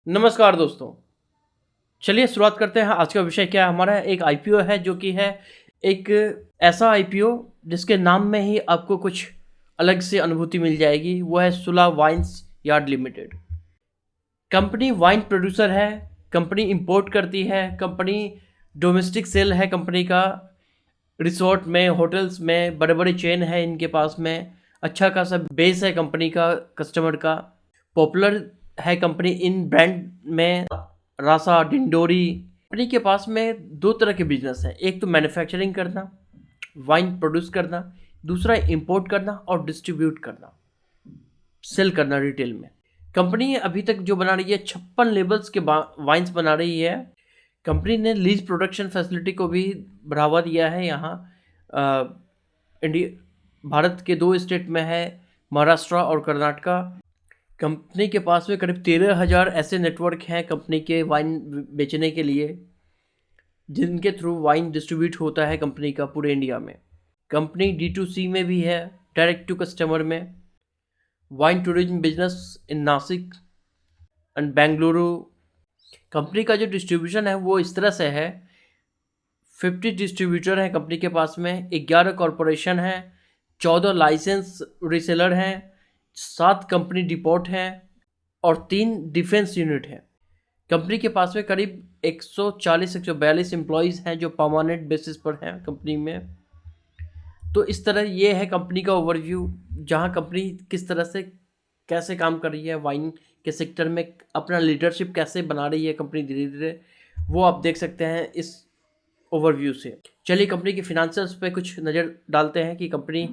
नमस्कार दोस्तों। चलिए शुरुआत करते हैं। आज का विषय क्या है हमारा? एक आईपीओ है जो कि है एक ऐसा आईपीओ जिसके नाम में ही आपको कुछ अलग से अनुभूति मिल जाएगी। वो है Sula wines yard limited. Company wine producer है, कंपनी इंपोर्ट करती है, कंपनी डोमेस्टिक सेल है कंपनी का। रिसोर्ट में, होटल्स में बड़े बड़े चेन है इनके पास में। अच्छा खासा बेस है कंपनी का, कस्टमर का। पॉपुलर है कंपनी इन ब्रांड में, रासा, डिंडोरी। कंपनी के पास में दो तरह के बिजनेस हैं। एक तो मैन्युफैक्चरिंग करना, वाइन प्रोड्यूस करना। दूसरा इंपोर्ट करना और डिस्ट्रीब्यूट करना, सेल करना रिटेल में। कंपनी अभी तक जो बना रही है 56 लेबल्स के वाइन्स बना रही है। कंपनी ने लीज प्रोडक्शन फैसिलिटी को भी बढ़ावा दिया है। यहाँ इंडिया भारत के दो स्टेट में है, महाराष्ट्र और कर्नाटका। कंपनी के पास में करीब 13,000 ऐसे नेटवर्क हैं कंपनी के वाइन बेचने के लिए, जिनके थ्रू वाइन डिस्ट्रीब्यूट होता है कंपनी का पूरे इंडिया में। कंपनी D2C में भी है, डायरेक्ट टू कस्टमर में। Wine tourism business in Nashik and Bengaluru. Company का जो डिस्ट्रीब्यूशन है वो इस तरह से है, 50 डिस्ट्रीब्यूटर हैं कंपनी के पास में, 11 कॉरपोरेशन हैं, 14 लाइसेंस रीसेलर हैं, 7 कंपनी डिपोट हैं और 3 डिफेंस यूनिट हैं। कंपनी के पास में करीब 140-142 एम्प्लॉयज़ हैं जो परमानेंट बेसिस पर हैं कंपनी में। तो इस तरह ये है कंपनी का ओवरव्यू, जहाँ कंपनी किस तरह से कैसे काम कर रही है वाइन के सेक्टर में, अपना लीडरशिप कैसे बना रही है कंपनी धीरे धीरे, वो आप देख सकते हैं इस ओवरव्यू से। चलिए कंपनी के फिनेंशियल्स पे कुछ नज़र डालते हैं कि कंपनी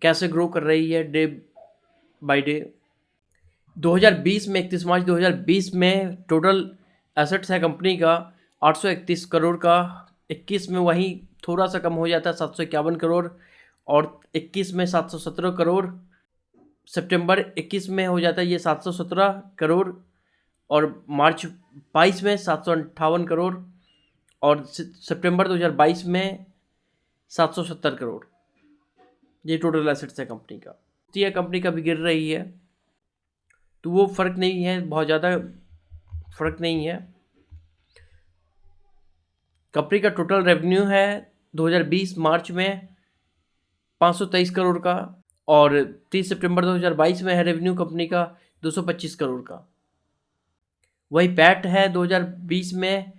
कैसे ग्रो कर रही है डे बाय डे। 2020 में 31 मार्च 2020 में टोटल एसेट्स है कंपनी का 831 करोड़ का। 21 में वही थोड़ा सा कम हो जाता है 751 करोड़, और 21 में 717 करोड़। सितंबर 21 में हो जाता है ये 717 करोड़, और मार्च 22 में 758 करोड़, और सितंबर 2022 में 770 करोड़। ये टोटल एसेट्स है कंपनी का। तो कंपनी का भी गिर रही है, तो वो फ़र्क नहीं है, बहुत ज़्यादा फ़र्क नहीं है। कंपनी का टोटल रेवेन्यू है 2020 मार्च में 523 करोड़ का, और 30 सितंबर 2022 में है रेवेन्यू कंपनी का 225 करोड़ का। वही पैट है 2020 में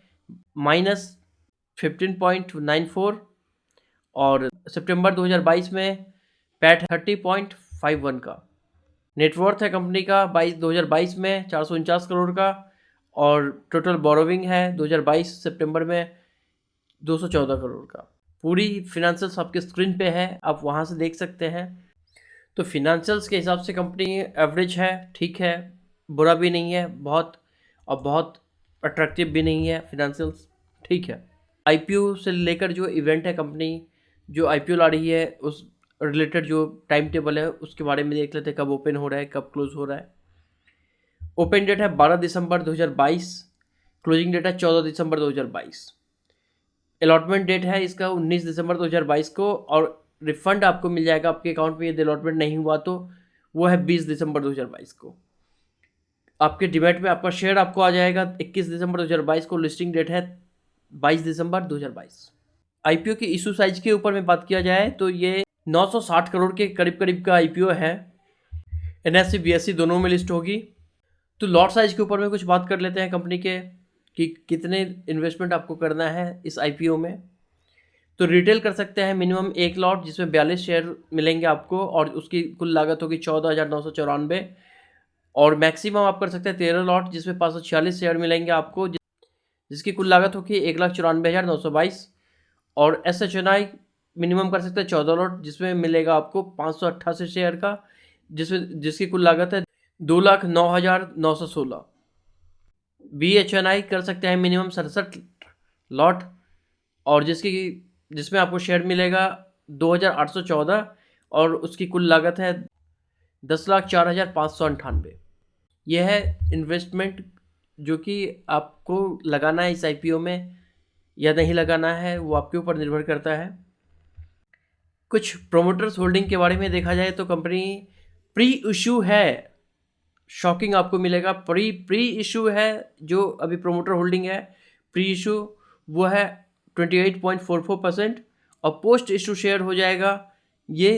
-15.94, और सितंबर 2022 में पैट 30.51 का। नेटवर्थ है कंपनी का 2022 में 449 करोड़ का, और टोटल बोरोविंग है 2022 सितंबर में 214 करोड़ का। पूरी फिनेंशियल्स आपके स्क्रीन पे है, आप वहाँ से देख सकते हैं। तो फिनेंशियल्स के हिसाब से कंपनी एवरेज है, ठीक है, बुरा भी नहीं है बहुत, और बहुत अट्रैक्टिव भी नहीं है। फिनेंशियल्स ठीक है। आईपीओ से लेकर जो इवेंट है, कंपनी जो आईपीओ ला रही है उस रिलेटेड जो टाइम टेबल है उसके बारे में देख लेते हैं, कब ओपन हो रहा है, कब क्लोज हो रहा है। ओपन डेट है 12 दिसंबर 2022, क्लोजिंग डेट है 14 दिसंबर 2022। अलॉटमेंट डेट है इसका 19 दिसंबर 2022 को, और रिफंड आपको मिल जाएगा आपके अकाउंट में यदि अलॉटमेंट नहीं हुआ तो, वो है 20 दिसंबर 2022 को। आपके डिमेट में आपका शेयर आपको आ जाएगा 21 दिसंबर 2022 को। लिस्टिंग डेट है 22 दिसंबर 2022। आईपीओ की इशू साइज के ऊपर में बात किया जाए तो ये 960 करोड़ के करीब करीब का आईपीओ है। एनएससी बीएससी दोनों में लिस्ट होगी। तो लॉट साइज के ऊपर में कुछ बात कर लेते हैं कंपनी के, कि कितने इन्वेस्टमेंट आपको करना है इस आईपीओ में। तो रिटेल कर सकते हैं मिनिमम एक लॉट, जिसमें 42 शेयर मिलेंगे आपको, और उसकी कुल लागत होगी 14,994। और मैक्सिमम आप कर सकते हैं 13 लॉट, जिसमें 546 शेयर मिलेंगे आपको, जिसकी कुल लागत होगी 1,94,922। और SHNI मिनिमम कर सकते हैं 14 लॉट, जिसमें मिलेगा आपको 588 शेयर का, जिसकी कुल लागत है 2,09,916। BHNI कर सकते हैं मिनिमम 67 लॉट, और जिसमें आपको शेयर मिलेगा 2,814, और उसकी कुल लागत है 10,04,598। यह है इन्वेस्टमेंट जो कि आपको लगाना है इस आईपीओ में या नहीं लगाना है, वो आपके ऊपर निर्भर करता है। कुछ प्रोमोटर्स होल्डिंग के बारे में देखा जाए तो कंपनी प्री इशू है शॉकिंग आपको मिलेगा। प्री इशू है जो अभी प्रोमोटर होल्डिंग है, प्री इशू वो है 28.44% और पोस्ट इशू शेयर हो जाएगा ये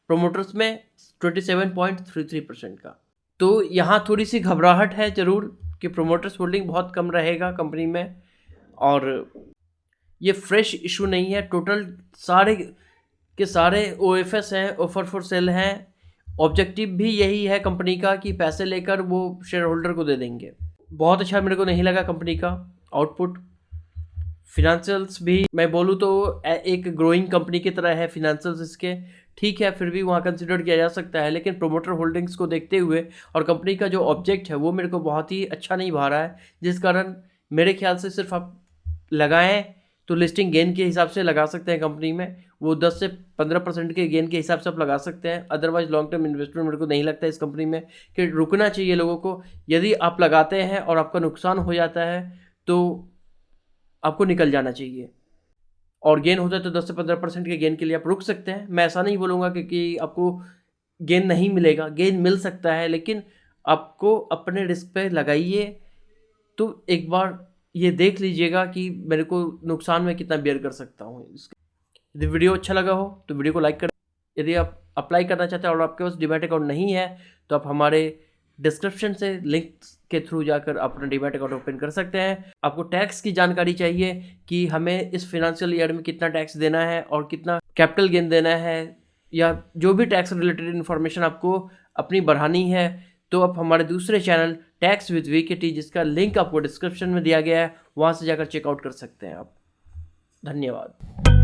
प्रोमोटर्स में 27.33% का। तो यहाँ थोड़ी सी घबराहट है ज़रूर कि प्रोमोटर्स होल्डिंग बहुत कम रहेगा कंपनी में, और ये फ्रेश इशू नहीं है। टोटल सारे के सारे OFS हैं, ऑफर फॉर सेल हैं। ऑब्जेक्टिव भी यही है कंपनी का कि पैसे लेकर वो शेयर होल्डर को दे देंगे। बहुत अच्छा मेरे को नहीं लगा कंपनी का आउटपुट। फिनेंशियल्स भी मैं बोलूँ तो एक ग्रोइंग कंपनी की तरह है फिनेंशियल्स इसके, ठीक है, फिर भी वहाँ कंसिडर किया जा सकता है। लेकिन प्रोमोटर होल्डिंग्स को देखते हुए और कंपनी का जो ऑब्जेक्ट है वो मेरे को बहुत ही अच्छा नहीं भा रहा है, जिस कारण मेरे ख्याल से सिर्फ आप लगाएं तो लिस्टिंग गेन के हिसाब से लगा सकते हैं कंपनी में, वो 10 से 15% के गेन के हिसाब से आप लगा सकते हैं। अदरवाइज लॉन्ग टर्म इन्वेस्टमेंट मेरे को नहीं लगता है इस कंपनी में कि रुकना चाहिए लोगों को। यदि आप लगाते हैं और आपका नुकसान हो जाता है तो आपको निकल जाना चाहिए, और गेन होता है तो 10 से 15% के गेन के लिए आप रुक सकते हैं। मैं ऐसा नहीं बोलूँगा कि आपको गेन नहीं मिलेगा, गेन मिल सकता है, लेकिन आपको अपने रिस्क पे लगाइए। तो एक बार ये देख लीजिएगा कि मेरे को नुकसान में कितना बेयर कर सकता हूँ। यदि वीडियो अच्छा लगा हो तो वीडियो को लाइक कर। यदि आप अप्लाई करना चाहते हैं और आपके पास डीमैट अकाउंट नहीं है तो आप हमारे डिस्क्रिप्शन से लिंक के थ्रू जाकर अपना डीमैट अकाउंट ओपन कर सकते हैं। आपको टैक्स की जानकारी चाहिए कि हमें इस फाइनेंशियल ईयर में कितना टैक्स देना है और कितना कैपिटल गेन देना है, या जो भी टैक्स रिलेटेड इन्फॉर्मेशन आपको अपनी बढ़ानी है, तो आप हमारे दूसरे चैनल टैक्स विद VKT, जिसका लिंक आपको डिस्क्रिप्शन में दिया गया है, वहाँ से जाकर चेकआउट कर सकते हैं आप। धन्यवाद।